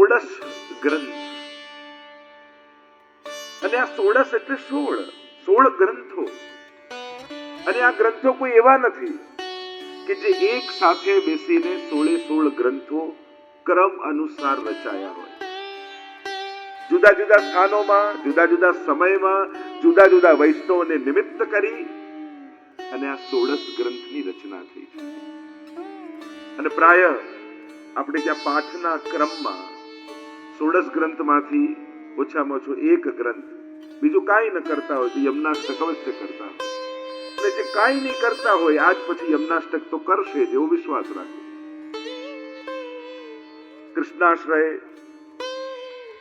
સોળસ ગ્રંથ, અને આ સોળસ એટલે 16 ગ્રંથો. અને આ ગ્રંથો કોઈ એવા નથી કે જે એક સાથે બેસીને 16 ગ્રંથો ક્રમ અનુસાર રચાયા હોય. જુદા જુદા સ્થાનોમાં, જુદા જુદા સમયમાં, જુદા જુદા વૈષ્ણવને નિમિત્ત કરી અને આ 16 ગ્રંથની રચના થઈ છે. અને પ્રાય આપણે ત્યાં પાઠના ક્રમમાં 16 ગ્રંથમાંથી ઓછામાં ઓછો એક ગ્રંથ બીજું કાંઈ ન કરતા હોય તો યમનાષ્ટક અવશ્ય કરતા હોય. અને જે કાંઈ નહીં કરતા હોય આજ પછી યમનાષ્ટક તો કરશે જેવો વિશ્વાસ રાખો. કૃષ્ણાશ્રય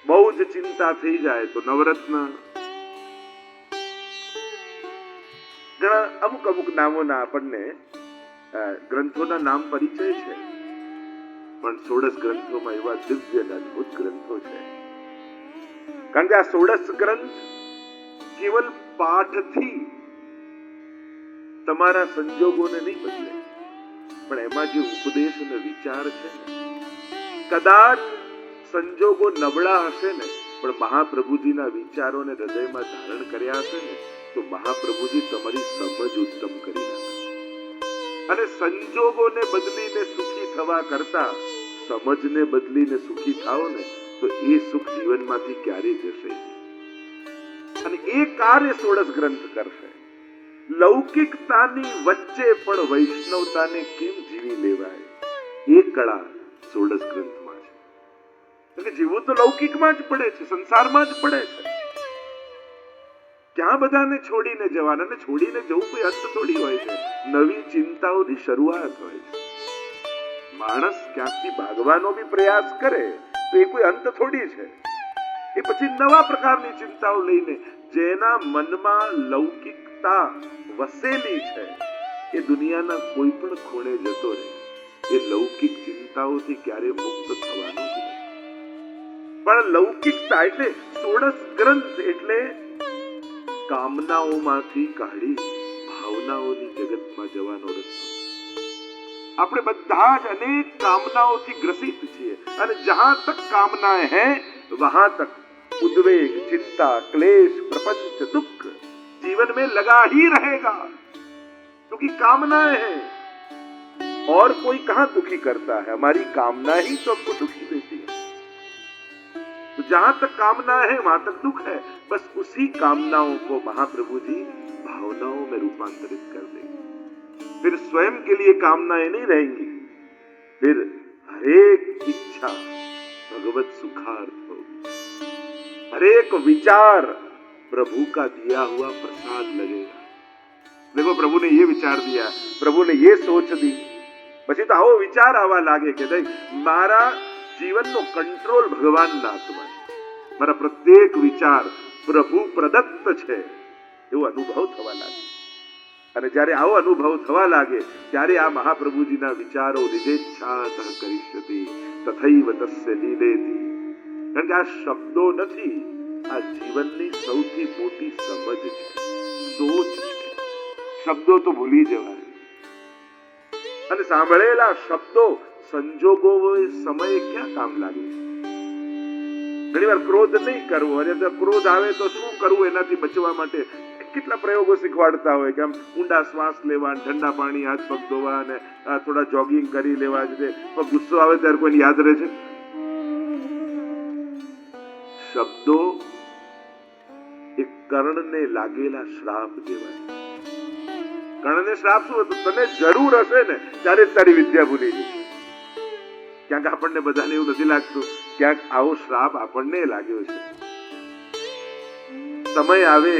બહુ જ ચિંતા થઈ જાય તો નવરત્ન, ઘણા અમુક નામોના આપણને ગ્રંથોના નામ પરિચય છે, પણ 16 ગ્રંથોમાં એવા દિવ્ય અને અદભુત ગ્રંથો છે. કારણ કે આ 16 ગ્રંથ કેવલ પાઠથી તમારા સંજોગોને નહીં બદલે, પણ એમાં જે ઉપદેશ અને વિચાર છે ને, કદાચ સંજોગો નબળા હશે ને, પણ મહાપ્રભુજીના વિચારોને હૃદયમાં ધારણ કર્યા હશે ને, તો મહાપ્રભુજી તમારી સમજ ઉત્તમ કરી નાખે. અને સંજોગોને બદલીને સુખી થવા કરતા સમજને બદલીને સુખી થાઓ ને, તો એ સુખ જીવનમાંથી ક્યારે જશે. અને એ કાર્ય 16 ગ્રંથ કરશે. લૌકિકતાની વચ્ચે પણ વૈષ્ણવતાને કેમ જીવી લેવાય, એ કળા 16 ગ્રંથમાં છે. કે જીવવું તો લૌકિકમાં જ પડે છે, સંસારમાં જ પડે છે. ક્યાં બધાને છોડીને જવાના, અને છોડીને જવું કોઈ અંત થોડી હોય છે. નવી ચિંતાઓની શરૂઆત હોય છે. માણસ ક્યાંકથી ભાગવાનો બી પ્રયાસ કરે તો એ કોઈ અંત થોડી છે. એ પછી નવા પ્રકારની ચિંતાઓ લઈને, જેના મનમાં લૌકિકતા વસેલી છે એ દુનિયાના કોઈ પણ ખૂણે જતો રહે, એ લૌકિક ચિંતાઓથી ક્યારે મુક્ત થવાનો જ નથી. પણ લૌકિકતા એટલે 16 ગ્રંથ એટલે કામનાઓમાંથી કાઢી ભાવનાઓની જગતમાં જવાનો રસ્તો. આપણે બધા જ અનેક કામનાઓથી ગ્રસિત છીએ, અને જહાં તક કામનાएं हैं वहां तक उद्वेग, चिंता, क्लेश, प्रपंच, दुख जीवन में लगा ही रहेगा. क्योंकि कामनाएं हैं, और कोई कहां दुखी करता है, हमारी कामना ही तो हमको दुखी देती है. तो जहां तक कामनाएं हैं वहां तक दुख है. बस उसी कामनाओं को महाप्रभु जी भावनाओं में रूपांतरित कर देंगे. फिर स्वयं के लिए कामनाएं नहीं रहेंगी, फिर हरेक इच्छा भगवत सुखार्थ होगी. हरेक विचार प्रभु का दिया हुआ प्रसाद लगेगा. देखो प्रभु ने ये विचार दिया, प्रभु ने ये सोच दी, પછી તો આવો વિચાર આવવા લાગે કે મારા જીવનનો કંટ્રોલ ભગવાનના હાથમાં છે, મારા પ્રત્યેક વિચાર પ્રભુ પ્રદત્ત છે એવો અનુભવ થવા લાગે. અને જ્યારે આવો અનુભવ થવા લાગે ત્યારે આ મહાપ્રભુજીના વિચારો નિજેચ્છાતઃ કરિષ્યતિ તથૈવ તસ્ય લીલેતિ. કારણ કે આ શબ્દો નથી, આ જીવનની સૌથી મોટી સમજ છે, સોચ છે. શબ્દો તો ભૂલી જવાય, અને સાંભળેલા શબ્દો સંજોગો સમયે ક્યાં કામ લાગે. ઘણી વાર ક્રોધ નહીં કરવો, અને ક્રોધ આવે તો શું કરવું એનાથી બચવા માટે કેટલા પ્રયોગો શીખવાડતા હોય કે આમ ઊંડા શ્વાસ લેવા, ઠંડા પાણી હાથ પગ ધોવા, અને થોડા જોગિંગ કરી લેવા. પણ ગુસ્સો આવે ત્યારે કોઈને યાદ રહે છે? શબ્દો એક કર્ણને લાગેલા શ્રાપ જેવા. કર્ણને શ્રાપ શું હતું? તને જરૂર હશે ને ત્યારે જ તારી વિદ્યા ભૂલી જશે. ક્યાંક આપણને બધાને એવું નથી લાગતું, ક્યાંક આવો શ્રાપ આપણને લાગ્યો છે. સમય આવે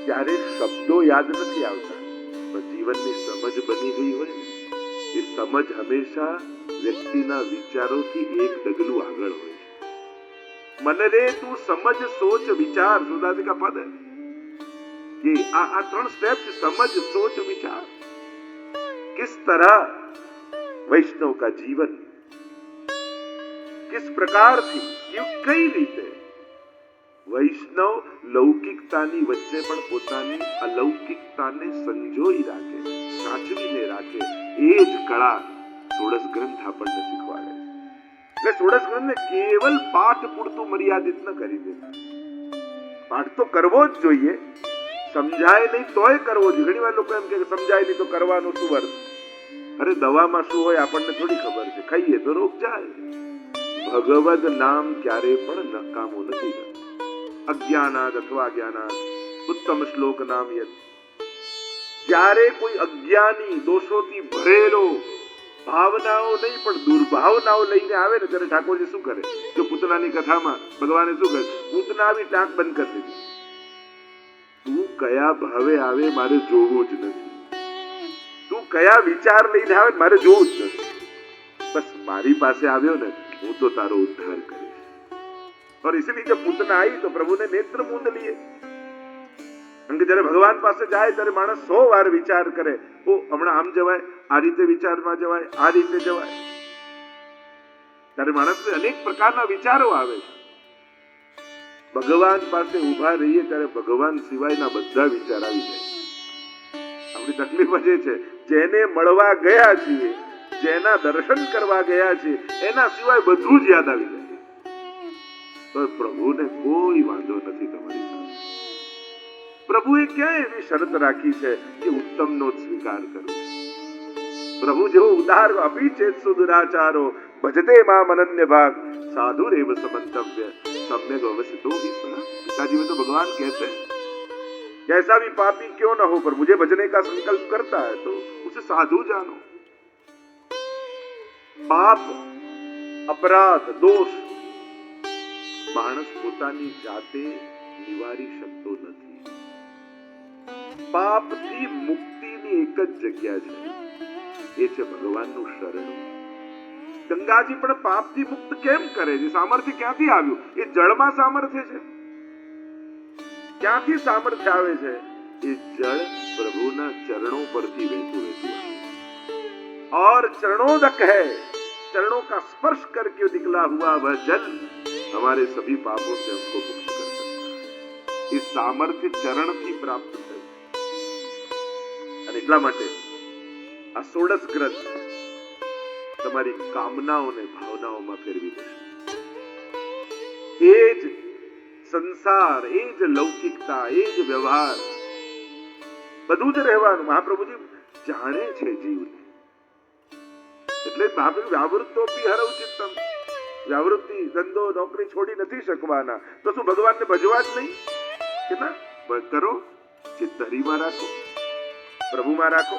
ત્યારે શબ્દો યાદ નથી આવતા, પણ જીવનની સમજ બની ગઈ હોય ને, એ સમજ હંમેશા વ્યક્તિના વિચારોથી એક ડગલું આગળ હોય છે. मन रे तू समझ सोच विचार, सुदासी का पद है कि आ 3 स्टेप, समझ सोच विचार. किस तरह वैष्णव का जीवन किस प्रकार थी, कई रीते વૈષ્ણવ લૌકિકતાની વચ્ચે પણ પોતાની અલૌકિકતાને સંજોઈ રાખે, સાચવીને રાખે. એ જ કળા 16 ગ્રંથ આપણને શીખવાડે. એટલે ષોડશ ગ્રંથને કેવલ પાઠ પૂરતું મર્યાદિત ન કરી દે. પાઠ તો કરવો જ જોઈએ, સમજાય નહીં તોય કરવો જોઈએ. ઘણી વાર લોકો એમ કે સમજાય નહીં તો કરવાનો શું અર્થ? અરે દવામાં શું હોય આપણને થોડી ખબર છે, ખાઈએ તો રોગ જાય. ભગવદ નામ ક્યારે પણ નકામું નથી થતું. અજ્ઞાનાદ અથવા જ્ઞાનાદ ઉત્તમ શ્લોક નામ યત. જ્યારે કોઈ અજ્ઞાની દોષોથી ભરેલો ભાવનાઓ નહીં પણ દુર્ભાવનાઓ લઈને આવે ને ત્યારે ઠાકોરજી શું કરે? જો પૂતનાની કથામાં ભગવાને શું કરે? પૂતના આવી ટાંક બંધ કરી દીધી. તું કયા ભાવે આવે મારે જોવું જ નથી, તું કયા વિચાર લઈને આવે મારે જોવું જ નથી. બસ મારી પાસે આવ્યો ને હું તો તારો ઉદ્ધાર કરીશ. और इसलिए जब पूतना आई तो प्रभु ने नेत्र मूंद लिए. કારણ કે જ્યારે ભગવાન પાસે જાય ત્યારે માણસ 100 વાર વિચાર કરે, ઓ હમણાં આમ જવાય, આ રીતે વિચારમાં જવાય, આ રીતે જવાય. ત્યારે માણસને અનેક પ્રકારના વિચારો આવે છે. ભગવાન પાસે ઉભા રહીએ ત્યારે ભગવાન સિવાયના બધા વિચાર આવી જાય. આપણી તકલીફ જ એ છે, જેને મળવા ગયા છીએ, જેના દર્શન કરવા ગયા છીએ, એના સિવાય બધું જ યાદ આવી જાય. તો પ્રભુને કોઈ વાંધો નથી તમારી સાથે. પ્રભુએ ક્યાં એવી શરત રાખી છે કે ઉત્તમનો જ સ્વીકાર કરવો? પ્રભુ જેવો ઉદાર અપિચેત સુદુરાચારો ભજતે મામ અનન્ય ભાગ साधु रेव समन्तव्य सम्यक अवस्थितो ही सदा. पिताजी में तो भगवान कहते हैं कैसा भी पापी क्यों न हो पर मुझे भजने का संकल्प करता है तो उसे साधु जानो. पाप अपराध दोष माणस પોતાની જાતે નિવારી શકતો નથી. પાપથી મુક્તિની એક જ જગ્યા છે, એ છે ભગવાનનું શરણ. ગંગાજી પણ પાપથી મુક્ત કેમ કરે છે? સામર્થ્ય ક્યાંથી આવ્યું? એ જળમાં સામર્થ્ય છે. ક્યાંથી સામર્થ્ય આવે છે? એ જળ પ્રભુના ચરણોं પરથી વહેતું વહેતું આવે. और चरणोदक है, चरणों का स्पर्श करके निकला हुआ वह जल हमारे सभी पापों से हमको मुक्त कर सकता है. इस सामर्थ्य ચરણથી પ્રાપ્ત થયું. અને એટલા માટે આ 16 ગ્રંથ તમારી કામનાઓને ભાવનાઓમાં ફેરવી દેશે. એ જ સંસાર, એ જ લૌકિકતા, એ જ વ્યવહાર બધું જ રહેવાનું. મહાપ્રભુજી જાણે છે જીવને. એટલે મહાપ્રભુ વ્યાવૃત્તોપી હરવ ચિત્તમ, વ્યાવૃત્તિ ધંધો નોકરી છોડી નથી શકવાના. તો શું ભગવાનને ભજવા જ નહીં? કે ના કરો, ચિત્ત હરિમાં રાખો, પ્રભુમાં રાખો.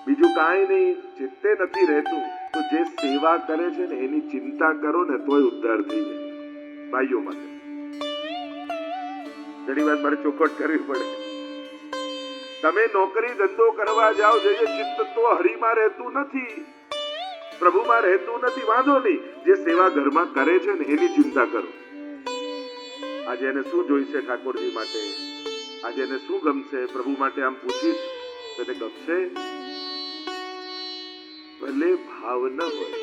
બીજું કાંઈ નહીં. ચિત્તે નથી રહેતું તો જે સેવા કરે છે ને એની ચિંતા કરો ને તોય ઉદ્ધાર થઈ જાય. ભાઈઓ માટે ઘણી વાર મારે ચોખવટ કરવી પડે. તમે નોકરી ધંધો કરવા જાઓ, જે ચિત્ત તો હરિમાં રહેતું નથી, પ્રભુમાં રહેતું નથી, વાંધો નહીં. જે સેવા ઘરમાં કરે છે ને એની ચિંતા કરો. આજે એને શું જોઈશે ઠાકોરજી માટે, આજે એને શું ગમશે, પ્રભુ માટે આમ પૂછીશ તો એને ગમશે? ભલે ભાવ ન હોય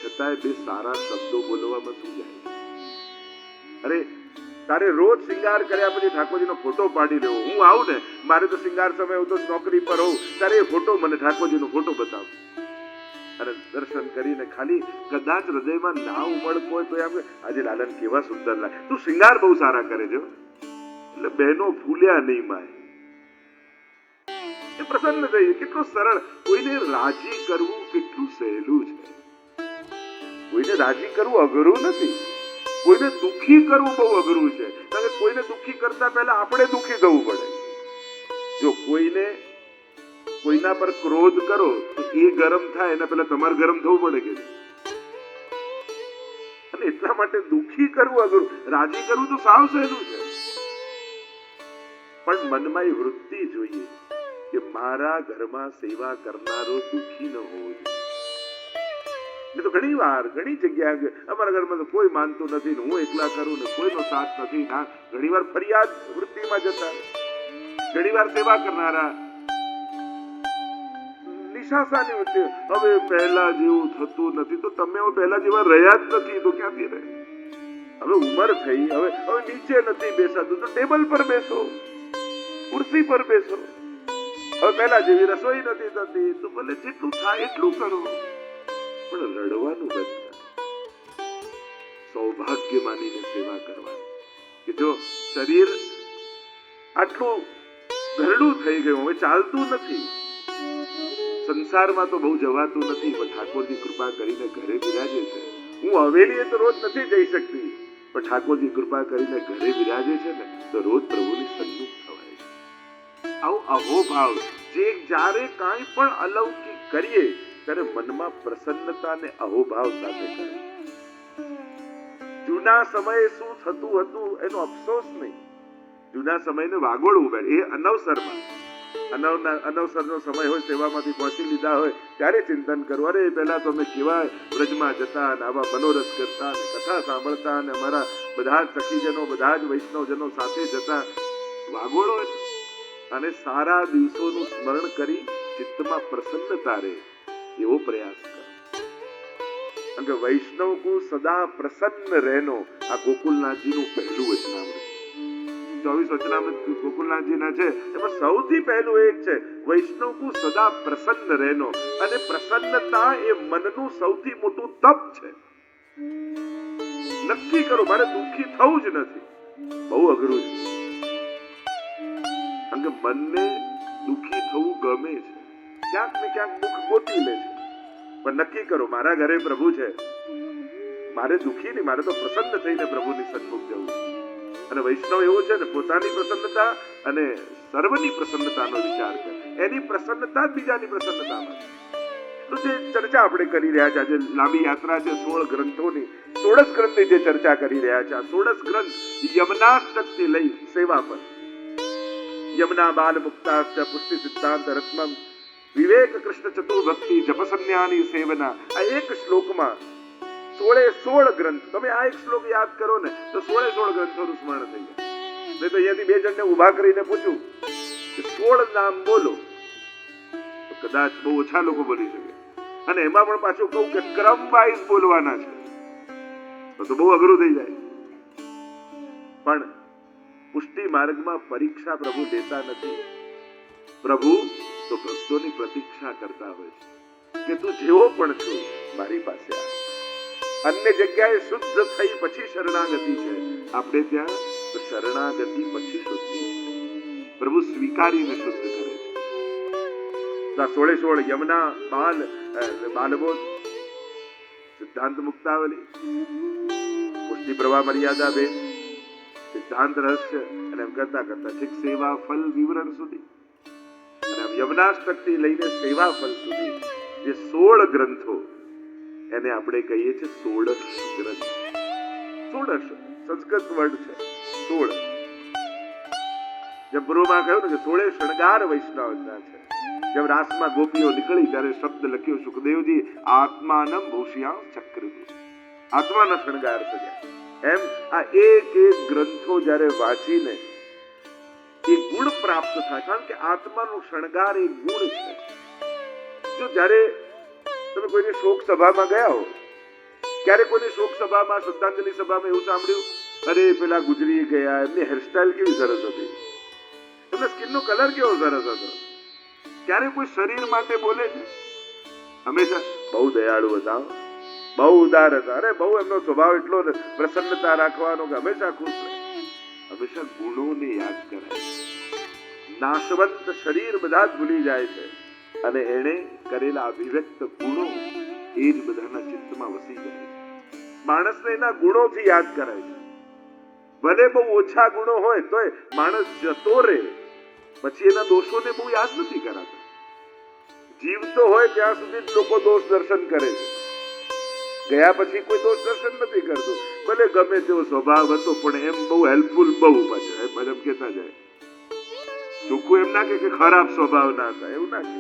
છતાંય બે સારા શબ્દો બોલવામાં શું જાય? અરે તારે રોજ શિંગાર કર્યા પછી ઠાકોરજીનો ફોટો પાડી લેવો. હું આવું ને, મારે તો શિંગાર સમય હું તો નોકરી પર હોઉં ત્યારે એ ફોટો મને ઠાકોરજીનો ફોટો બતાવો અને દર્શન કરીને ખાલી કદાચ હૃદયમાં ના ઉમળતો હોય તો એમ આજે લાલન કેવા સુંદર લાગે. તું શિંગાર બહુ સારા કરે છે એટલે બહેનો ફૂલ્યા નહીં માય. એ પ્રસન્ન થઈ. કેટલું સરળ. કોઈને રાજી કરવું કેટલું સહેલું છે. કોઈને રાજી કરવું અઘરું નથી. કોઈને દુઃખી કરવું બહુ અઘરું છે. કારણ કે કોઈને દુઃખી કરતા પહેલા આપણે દુઃખી થવું પડે. જો કોઈના પર ક્રોધ કરો તો એ ગરમ થાય એના પહેલા તમારે ગરમ થવું પડે કે. અને એટલા માટે દુઃખી કરવું અઘરું, રાજી કરવું તો સાવ સહેલું છે. પણ મનમાં એ વૃત્તિ જોઈએ કે મારા ઘરમાં સેવા કરનારો દુઃખી ન હોવો જોઈએ. તો ઘણી વાર ઘણી જગ્યાએ અમારા ઘરમાં તો કોઈ માનતું નથી ને હું એકલા કરું ને કોઈનો સાથ નથી. ના, ઘણી વાર ફરિયાદ વૃત્તિમાં જતા, ઘણી વાર સેવા કરનારા નિશાસાની વૃત્તિ. હવે પહેલા જેવું થતું નથી તો તમે પહેલા જેવા રહ્યા જ નથી તો ક્યાંથી રહે? હવે ઉંમર થઈ, હવે નીચે નથી બેસાતું તો ટેબલ પર બેસો, ખુરશી પર બેસો. હવે પહેલા જેવી રસોઈ નથી થતી તો ભલે જેટલું થાય એટલું કરો. પણ રડવાનું બંધ કર. સૌભાગ્ય માનીને સેવા કરવાની કે જો શરીર આટલું ઘરડું થઈ ગયું, હવે ચાલતું નથી, સંસારમાં તો બહુ જવાતું નથી, પણ ઠાકોરજી કૃપા કરીને ઘરે બિરાજે છે. હું હવેલીએ તો રોજ નથી જઈ શકતી, પણ ઠાકોરજી કૃપા કરીને ઘરે બિરાજે છે ને તો રોજ પ્રભુની સન્મુખ થવાય છે. આવો અહોભાવ જે જ્યારે કાંઈ પણ અલૌકિક કરીએ ત્યારે મનમાં પ્રસન્નતા ને અહોભાવ સાથે કરે. જૂના સમયે શું થતું હતું એનો અફસોસ નહીં. જૂના સમયને વાગોળવું પડે, એ અનવસરનો સમય હોય, સેવામાંથી પહોંચી લીધા હોય ત્યારે ચિંતન કરવું. અરે પહેલા તો અમે કેવા વ્રજમાં જતા અને આવા મનોરથ કરતા અને કથા સાંભળતા અને અમારા બધા જ સખીજનો, બધા જ વૈષ્ણવજનો સાથે જતા. વાગોળો અને સારા દિવસોનું સ્મરણ કરી ચિત્તમાં પ્રસન્નતા રહે એવો પ્રયાસ કરો. કારણ કે વૈષ્ણવ કો સદા પ્રસન્ન રહેનો આ ગોકુલનાથજીનું પહેલું વચનામૃત. 24 વચનામૃત ગોકુલનાથજીના છે, એમાં સૌથી પહેલું એક છે વૈષ્ણવ કો સદા પ્રસન્ન રહેનો. અને પ્રસન્નતા એ મનનું સૌથી મોટું તપ છે. નક્કી કરો મારે દુઃખી થવું જ નથી. બહુ અઘરું છે, કારણ કે મનને દુઃખી થવું ગમે છે, ક્યાંક ને ક્યાંક દુઃખ ગોતી લે છે. પણ નક્કી કરો મારા ઘરે પ્રભુ છે, મારે દુઃખી નહીં, મારે તો પ્રસન્ન થઈને પ્રભુની સન્મુખ જવું છે. અને વૈષ્ણવ એવું છે ને, પોતાની પ્રસન્નતા અને સર્વની પ્રસન્નતાનો વિચાર કરે, એની પ્રસન્નતા જ બીજાની પ્રસન્નતામાં. તો જે ચર્ચા આપણે કરી રહ્યા છે, આજે લાંબી યાત્રા છે 16 ગ્રંથોની, 16 ગ્રંથની જે ચર્ચા કરી રહ્યા છે, આ 16 ગ્રંથ યમનાષ્ટકથી લઈ સેવા પર, યમના બાલ મુક્તાશ્ચ પુષ્ટિ સિદ્ધાંત રત્નમ વિવેક કૃષ્ણ ચતુર્ભક્તિ જપસન્યાની સેવના, આ એક શ્લોકમાં 16 ગ્રંથ. તમે આ એક શ્લોક યાદ કરો ને તો 16 ગ્રંથોનું સ્મરણ થઈ જાય. મેં તો અહીંયાથી 2 જણને ઉભા કરીને પૂછ્યું કે 16 નામ બોલો, તો કદાચ બહુ ઓછા લોકો બોલી શકે. અને એમાં પણ પાછું કહું કે ક્રમ વાઇઝ બોલવાના છે તો બહુ અઘરું થઈ જાય. પણ પુષ્ટિ માર્ગમાં પરીક્ષા પ્રભુ દેતા નથી. પ્રભુ તો ભક્તોની પ્રતીક્ષા કરતા હોય છે કે તું જેવો પણ છો મારી પાસે આવ. અન્ય જગ્યાએ શુદ્ધ થઈ પછી શરણાગતિ છે, આપણે ત્યાં તો શરણાગતિ પછી શુદ્ધિ છે. પ્રભુ સ્વીકારીને શુદ્ધ કરે છે. 16 યમના બાલબોધ સિદ્ધાંત મુક્તાવલી, પુષ્ટિ પ્રવાહ મર્યાદા બેન, સિદ્ધાંત રહસ્ય, અને એમ કરતા કરતા ઠીક સેવા ફલ વિવરણ સુધી, અને યમનાષ્ટકથી લઈને સેવા ફલ સુધી જે 16 ગ્રંથો, એને આપણે કહીએ છીએ 16 ગ્રંથ. 16 સંસ્કૃત વર્ડ છે 16. જેમ પૂર્વમાં કહ્યું ને કે 16 શણગાર વૈષ્ણવના છે. જેમ રાસમાં ગોપીઓ નીકળી ત્યારે શબ્દ લખ્યો સુખદેવજી, આત્માનમ ભૂષિયા ચક્રુ, આત્માના શણગાર સજ્યા. એમ આ એક ગ્રંથો જ્યારે વાંચીને એ ગુણ પ્રાપ્ત થાય, કારણ કે આત્માનો શણગાર એ ગુણ છે. જો જ્યારે તમે કોઈની શોક સભામાં ગયા હો, ક્યારે કોઈની શોક સભામાં, શ્રદ્ધાંજલિ સભામાં એવું સાંભળ્યું, અરે પેલા ગુજરી ગયા, એમની હેરસ્ટાઇલ કેવી સરસ હતી, એમના સ્કિનનો કલર કેવો સરસ હતો. ક્યારે કોઈ શરીર માટે બોલે છે? હંમેશા બહુ દયાળુ હતા, બહુ ઉદાર હતા, અરે બહુ એમનો સ્વભાવ એટલો પ્રસન્નતા રાખવાનો કે હંમેશા ખુશ રહે. હંમેશા ગુણોને યાદ કરાય. નાશવંત શરીર બધા જ ભૂલી જાય છે, અને એને કરેલા અભિવ્યક્ત ગુણો એ જ બધાના ચિત્તમાં વસી જાય છે. માણસને એના ગુણોથી યાદ કરાય છે. ભલે બહુ ઓછા ગુણો હોય તોય માણસ જતો રહે પછી એના દોષોને બહુ યાદ નથી કરાતા. જીવતો હોય ત્યાં સુધી જ લોકો દોષ દર્શન કરે છે, ગયા પછી કોઈ દોષ દર્શન નથી કરતું. ભલે ગમે તેવો સ્વભાવ હતો પણ એમ બહુ હેલ્પફુલ, બહુ પાછળ એમ કહેતા જાય. ચોખ્ખું એમ ના કે ખરાબ સ્વભાવ ના હતા, એવું ના કે.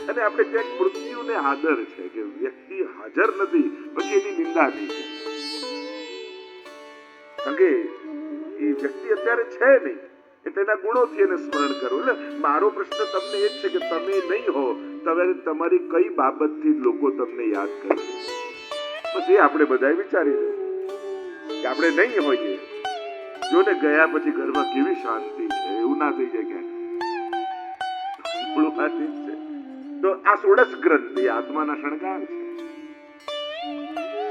અને આપણે ક્યાંક મૃત્યુને આદર છે કે વ્યક્તિ હાજર નથી પછી એની નિંદા નહીં કરે, કારણ કે એ વ્યક્તિ અત્યારે છે નહીં એટલે એના ગુણોથી એને સ્મરણ કરવું. એટલે મારો પ્રશ્ન તમને એ જ છે કે તમે નહીં હો તમે તમારી કઈ બાબતથી લોકો તમને યાદ કરે, બસ એ આપણે બધા વિચારી કે આપણે નહીં હોઈએ. જો ને ગયા પછી ઘરમાં કેવી શાંતિ છે, એવું ના થઈ જાય ક્યાંક. તો આ 16 ગ્રંથ એ આત્માના શણગાર છે.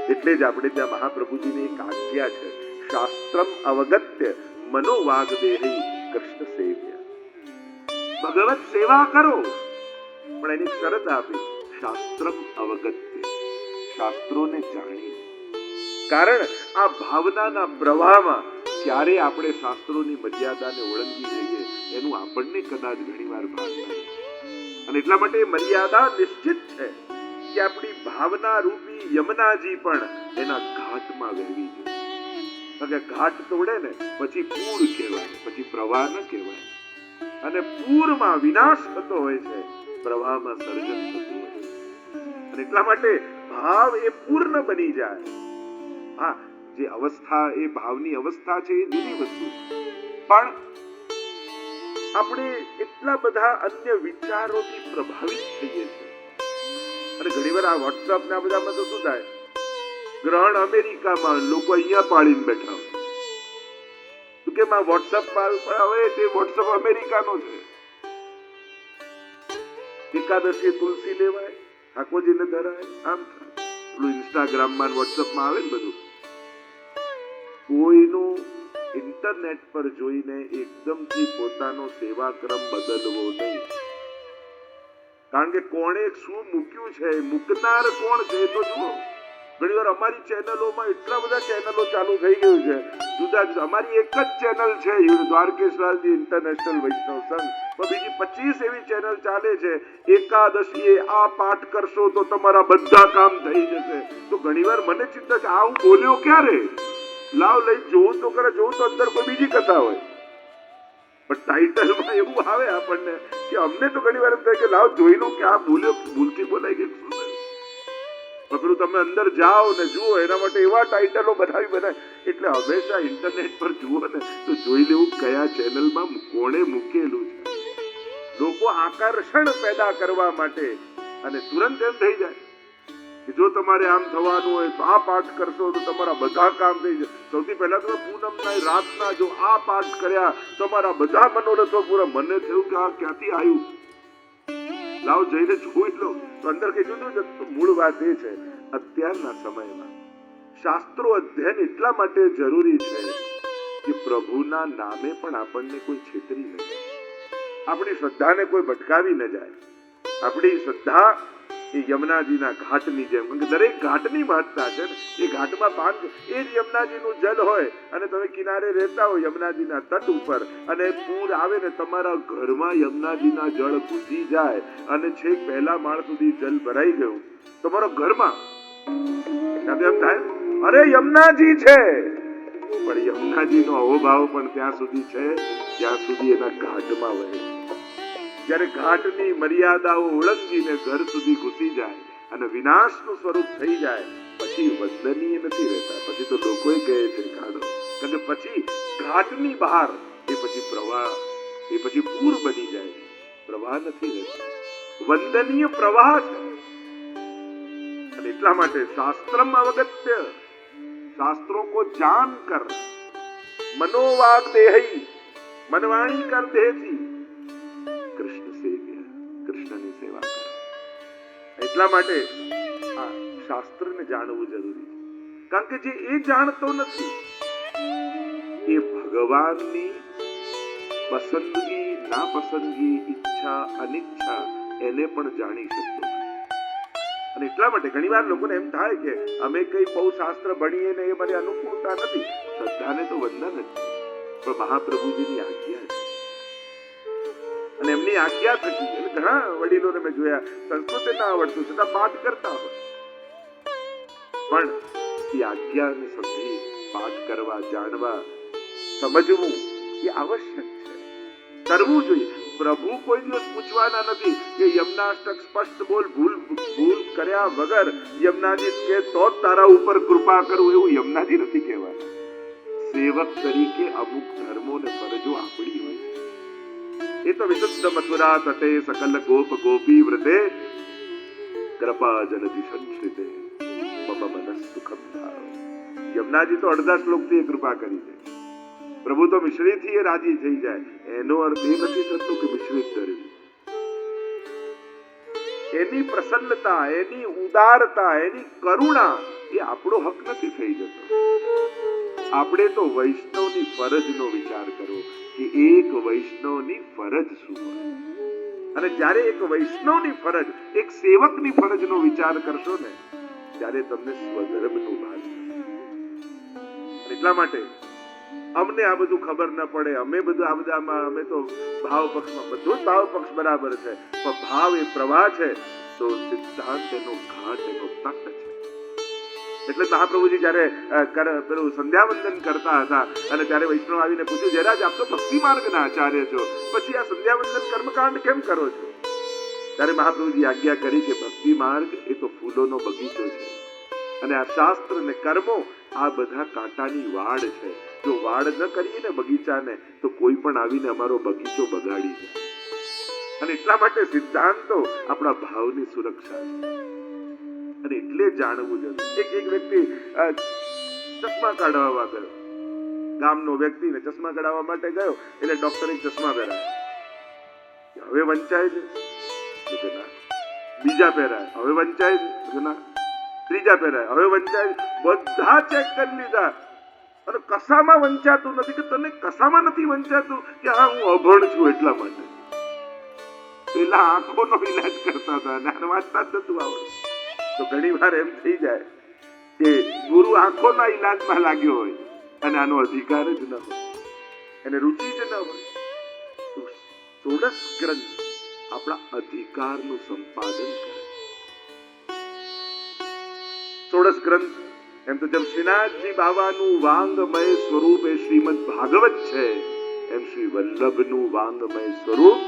એટલે જ આપણે ત્યાં મહાપ્રભુજીની એક આજ્ઞા છે, શાસ્ત્રમ અવગત્ય મનોવાગદેહી કૃષ્ણ સેવ્ય. ભગવત સેવા કરો, પણ એની શરત આપી, શાસ્ત્રમ અવગત્ય, શાસ્ત્રોને જાણી. કારણ આ ભાવનાના પ્રવાહમાં ક્યારે આપણે શાસ્ત્રોની મર્યાદાને ઓળંગી જઈએ એનું આપણને કદાચ ઘણીવાર ભાન નથી. અને એટલા માટે મર્યાદા નિશ્ચિત છે કે આપણી ભાવના રૂપી યમુનાજી પણ એના ઘાટમાં વહેવી જોઈએ. કારણ કે ઘાટ તોડે ને પછી પૂર કહેવાય, પછી પ્રવાહ ન કહેવાય. અને પૂરમાં વિનાશ થતો હોય છે, પ્રવાહમાં સર્જન થતું હોય છે. અને એટલા માટે ભાવ એ પૂર્ણ બની જાય. હા, જે અવસ્થા એ ભાવની અવસ્થા છે એ જુદી વસ્તુ છે, પણ આપણે એટલા બધા અન્ય વિચારોથી પ્રભાવિત થઈએ છીએ. અને ઘણીવાર આ વોટ્સઅપ ના બધામાં તો શું થાય, ગ્રહણ અમેરિકામાં, લોકો અહીંયા પાડીને બેઠા હોય. તો કેમ આ વોટ્સઅપ હવે તે વોટ્સઅપ અમેરિકાનો છે. એકાદશી તુલસી લેવાય, ઠાકોરજીને ધરાય, આમ પેલું ઇન્સ્ટાગ્રામમાં વોટ્સઅપમાં આવે ને બધું. કોઈનું ઇન્ટરનેટ પર જોઈને એકદમથી પોતાનો સેવાક્રમ બદલવો નહીં. કારણ કે કોણે શું મૂક્યું છે, મૂકનાર કોણ છે તો જુઓ. ઘણીવાર અમારી ચેનલોમાં એટલા બધા ચેનલો ચાલુ થઈ ગયું છે, જુદા જુદા. અમારી એક જ ચેનલ છે દ્વારકેશરાજજી ઇન્ટરનેશનલ વૈષ્ણવ સંઘ, પણ બીજી 25 એવી ચેનલ ચાલે છે. એકાદશીએ આ પાઠ કરશો તો તમારા બધા કામ થઈ જશે. તો ઘણીવાર મને ચિંતા છે, આ હું બોલ્યો ક્યારે, લાવ લઈ જોઉં તો કરે, જોઉં તો અંદર કોઈ બીજી કથા હોય. પણ ટાઇટલમાં એવું આવે આપણને કે અમને તો ઘણીવાર એમ થાય કે લાવ જોઈ લો કે આ બોલ્યો, ભૂલથી બોલાઈ ગયું શું થયું. પેલું તમે અંદર જાઓ ને જુઓ, એના માટે એવા ટાઇટલો બનાવી. એટલે હંમેશા ઇન્ટરનેટ પર જુઓ ને તો જોઈ લેવું કયા ચેનલમાં કોણે મૂકેલું છે. લોકો આકર્ષણ પેદા કરવા માટે અને તુરંત એમ થઈ જાય કે જો તમારે આમ થવાનું હોય તો આ પાઠ કરશો તો તમારા બધા કામ થઈ જાય. સૌથી પહેલા તો પૂનમના રાતના જો આ પાઠ કર્યા તમારા બધા મનોરથો પૂરા. મને થયું કે આ ક્યાંથી આવ્યું, લાવ જઈને જોઈ લો. તો અંદર કઈ જુદું છે. તો મૂળ વાત એ છે, અત્યારના સમયમાં શાસ્ત્રો અધ્યયન એટલા માટે જરૂરી છે કે પ્રભુના નામે પણ આપણને કોઈ છેતરી ન જાય, આપણી શ્રદ્ધાને કોઈ ભટકાવી ન જાય. આપણી શ્રદ્ધા એ યમુનાજીના ઘાટની જેમ, દરેક ઘાટની મહત્તા છે ને. એ ઘાટમાં પાન, એ જ યમુનાજીનું જલ હોય અને તમે કિનારે રહેતા હો યમુનાજીના તટ ઉપર, અને પૂર આવે ને તમારા ઘરમાં યમુનાજીના જળ ઘૂસી જાય અને છેક પહેલા માળ સુધી જલ ભરાઈ ગયું તમારા ઘરમાં, એમ થાય અરે યમુનાજી છે. પણ યમુનાજીનો અહોભાવ પણ ત્યાં સુધી છે જ્યાં સુધી એના ઘાટમાં વહે. જ્યારે ઘાટની મર્યાદાઓ ઓળંગીને ઘર સુધી ઘૂસી જાય અને વિનાશનું સ્વરૂપ થઈ જાય, પછી વંદનીય નથી રહેતા. પછી તો લોકોએ કહે છે કાઢો, કારણ કે પછી ઘાટની બહાર એ પછી પ્રવાહ, એ પછી પૂર બની જાય, પ્રવાહ નથી રહેતો, વંદનીય પ્રવાહ છે. અને એટલા માટે શાસ્ત્રમ અવગત્ય, શાस्त्रों को जान कर, मनोवाग देही, मनवाणी कर देती, કૃષ્ણ સેવ્ય, કૃષ્ણની સેવા કરે. એટલા માટે આ શાસ્ત્રને જાણવું જરૂરી છે. કારણ કે જે એ જાણતો નથી એ ભગવાનની પસંદગી, નાપસંદગી, ઈચ્છા, અનિચ્છા એને પણ જાણી શકતો નથી. અને એટલા માટે ઘણીવાર લોકોને એમ થાય કે અમે કઈ બહુ શાસ્ત્ર ભણીએ ને એ મને અનુકૂળતા નથી. શ્રદ્ધાને તો વંદન જ, પણ મહાપ્રભુજીની આજ્ઞા છે. અને એમની આજ્ઞા થકી ઘણા વડીલોને મેં જોયા સંસ્કૃત ના આવડતું છતાં પાઠ કરતા હોય, પણ એ આજ્ઞાને સમજી પાઠ કરવા, જાણવા, સમજવું એ આવશ્યક છે, કરવું જોઈએ. પ્રભુ કોઈ દિવસ પૂછવાના નથી કે યમુનાષ્ટક સ્પષ્ટ બોલ, ભૂલ કર્યા વગર યમુનાજી કે તો તારા ઉપર કૃપા કરું, એવું યમુનાજી નથી કહેવાના. સેવક તરીકે અમુક ધર્મો ને ફરજો આપણી હોય છે. એ તો વિશુદ્ધ મથુરા તટે સકલ ગોપ ગોપી વ્રતે કૃપા જલધિ સંશ્રિતે મમ મનઃ સુખમ ધારો. યમુનાજી તો અડધા શ્લોકથી કૃપા કરી છે. પ્રભુ તો મિશ્રીથી એ રાજી થઈ જાય. એનો અર્થ એ નથી થતો કે મિશ્રિત ધર્મ. એની પ્રસન્નતા, એની ઉદારતા, એની કરુણા એ આપણો હક નથી થઈ જતો. આપણે તો વૈષ્ણવની ફરજનો વિચાર કરો કે એક વૈષ્ણવની ફરજ શું હોય. અને જ્યારે એક વૈષ્ણવની ફરજ, એક સેવકની ફરજનો વિચાર કરશો ને, ત્યારે તમને સ્વધર્મનું ભાન થશે. એટલા માટે અમને આ બધું ખબર ન પડે, અમે બધું આ બધામાં, અમે તો ભાવ પક્ષમાં, બધું જ ભાવ પક્ષ બરાબર છે, પણ ભાવ એ પ્રવાહ છે તો સિદ્ધાંત એનો ઘાટ, એનો તટ છે. એટલે મહાપ્રભુજી જયારે પેલું સંધ્યાવંદન કરતા હતા અને ત્યારે વૈષ્ણવ આવીને પૂછ્યું, જયરાજ આપ તો ભક્તિ માર્ગના આચાર્ય છો, પછી આ સંધ્યાવંદન કર્મકાંડ કેમ કરો છો? ત્યારે મહાપ્રભુજી આજ્ઞા કરી કે ભક્તિ માર્ગ એ તો ફૂલોનો બગીચો છે અને આ શાસ્ત્ર ને કર્મો આ બધા કાંટાની વાડ છે. જો વાડ ન કરીએ ને બગીચાને તો કોઈ પણ આવીને અમારો બગીચો બગાડી જાય. અને એટલા માટે સિદ્ધાંતો આપણા ભાવની સુરક્ષા છે અને એટલે જાણવું જરૂરી. એક વ્યક્તિ ચશ્મા કાઢવા ગયો, ગામનો વ્યક્તિ ને ચશ્મા કાઢવા માટે ગયો એટલે ડોક્ટરે ચશ્મા પહેરાવ્યા. હવે વંચાય છે ના. બીજા પહેરાય, હવે વંચાય છે ના. ત્રીજા પહેરાય, હવે વંચાય. બધા ચેક કરી લીધા અને કસામાં વંચાતું નથી. કે તને કસામાં નથી વંચાતું? કે હા, હું અભણ છું એટલા માટે. પેલા આંખોનો ઈલાજ કરતા હતા અને વાંચતા જ નતું આવડતું. તો ઘણી વાર એમ થઈ જાય કે ગુરુ આંખોના ઈલાજમાં લાગ્યો હોય અને આનો અધિકાર જ ન હોય, એને રુચિ જ ન હોય. તો ષોડશ ગ્રંથ આપણા અધિકારનું સંપાદન કરે. ષોડશ ગ્રંથ એમ તો જેમ શ્રીનાથજી બાવાનું વાંગમય સ્વરૂપ એ શ્રીમદ ભાગવત છે, એમ શ્રી વલ્લભનું વાંગમય સ્વરૂપ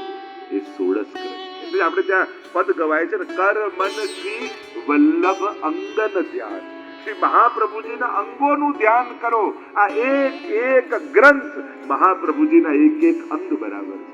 એ ષોડશ ગ્રંથ. એટલે આપણે ત્યાં પદ ગવાય છે ને, કર મન શ્રી વલ્લભ અંગન ધ્યાન. શ્રી મહાપ્રભુજીના અંગોનું ધ્યાન કરો. આ એક એક ગ્રંથ મહાપ્રભુજીના એક એક અંગ બરાબર છે.